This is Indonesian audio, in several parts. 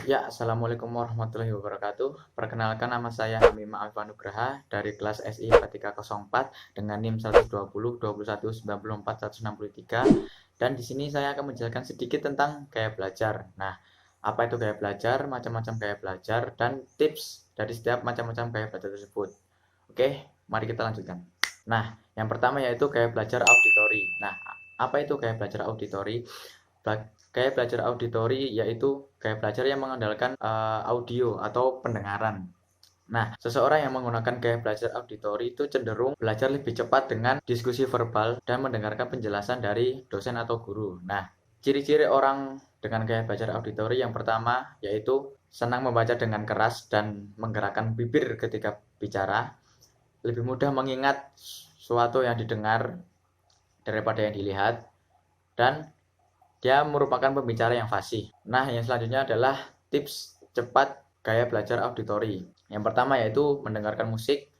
Ya, Assalamualaikum warahmatullahi wabarakatuh. Perkenalkan, nama saya Hamim Alfa Nugraha dari kelas SI 4304 dengan NIM 120 21 94 163. Dan di sini saya akan menjelaskan sedikit tentang gaya belajar. Nah, apa itu gaya belajar, macam-macam gaya belajar, dan tips dari setiap macam-macam gaya belajar tersebut. Oke, mari kita lanjutkan. Nah, yang pertama yaitu gaya belajar auditori. Nah, apa itu gaya belajar auditori? Gaya belajar auditori yaitu gaya belajar yang mengandalkan audio atau pendengaran. Nah, seseorang yang menggunakan gaya belajar auditori itu cenderung belajar lebih cepat dengan diskusi verbal dan mendengarkan penjelasan dari dosen atau guru. Nah, ciri-ciri orang dengan gaya belajar auditori yang pertama yaitu senang membaca dengan keras dan menggerakkan bibir ketika bicara, lebih mudah mengingat suatu yang didengar daripada yang dilihat, dan dia merupakan pembicara yang fasih. Nah, yang selanjutnya adalah tips cepat gaya belajar auditori. Yang pertama yaitu mendengarkan musik.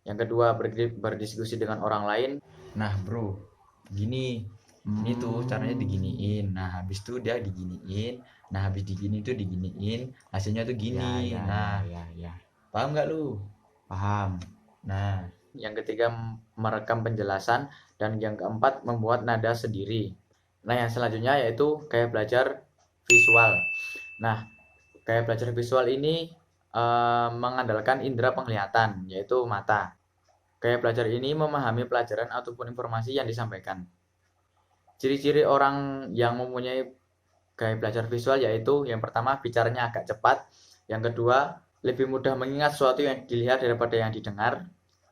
Yang kedua, berdiskusi dengan orang lain. Nah, bro, gini, ini tuh caranya diginiin. Nah, habis itu dia diginiin. Nah, habis digini tuh diginiin. Hasilnya tuh gini. Nah, paham nggak lu? Paham. Nah, yang ketiga merekam penjelasan, dan yang keempat membuat nada sendiri. Nah, yang selanjutnya yaitu gaya belajar visual. Nah, gaya belajar visual ini mengandalkan indera penglihatan, yaitu mata. Gaya belajar ini memahami pelajaran ataupun informasi yang disampaikan. Ciri-ciri orang yang mempunyai gaya belajar visual yaitu yang pertama bicaranya agak cepat, yang kedua lebih mudah mengingat sesuatu yang dilihat daripada yang didengar,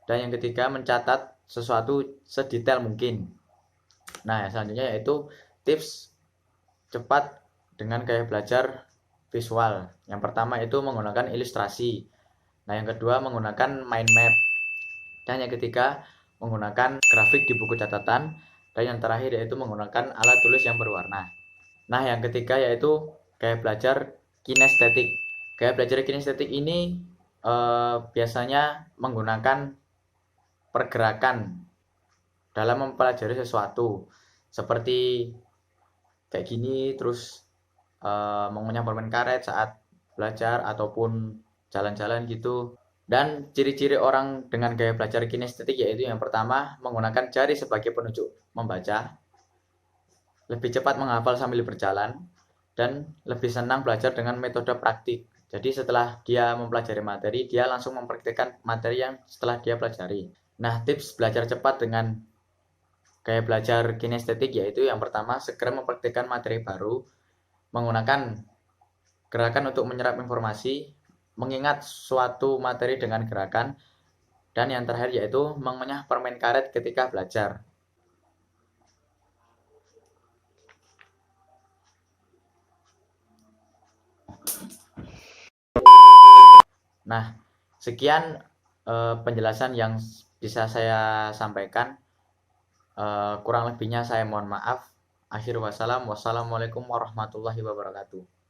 dan yang ketiga mencatat sesuatu sedetail mungkin. Nah, yang selanjutnya yaitu tips cepat dengan gaya belajar visual. Yang pertama itu menggunakan ilustrasi. Nah, yang kedua menggunakan mind map. Dan yang ketiga menggunakan grafik di buku catatan. Dan yang terakhir yaitu menggunakan alat tulis yang berwarna. Nah, yang ketiga yaitu gaya belajar kinestetik. Gaya belajar kinestetik ini biasanya menggunakan pergerakan dalam mempelajari sesuatu, seperti kayak gini, terus mengunyah permen karet saat belajar ataupun jalan-jalan gitu. Dan ciri-ciri orang dengan gaya belajar kinestetik yaitu yang pertama menggunakan jari sebagai penunjuk membaca, lebih cepat menghafal sambil berjalan, dan lebih senang belajar dengan metode praktik. Jadi setelah dia mempelajari materi, dia langsung mempraktikkan materi yang setelah dia pelajari. Nah, tips belajar cepat dengan gaya belajar kinestetik yaitu yang pertama segera mempraktikkan materi baru, menggunakan gerakan untuk menyerap informasi, mengingat suatu materi dengan gerakan, dan yang terakhir yaitu mengunyah permen karet ketika belajar. Nah, sekian penjelasan yang bisa saya sampaikan. Kurang lebihnya saya mohon maaf. Akhir wassalam. Wassalamualaikum warahmatullahi wabarakatuh.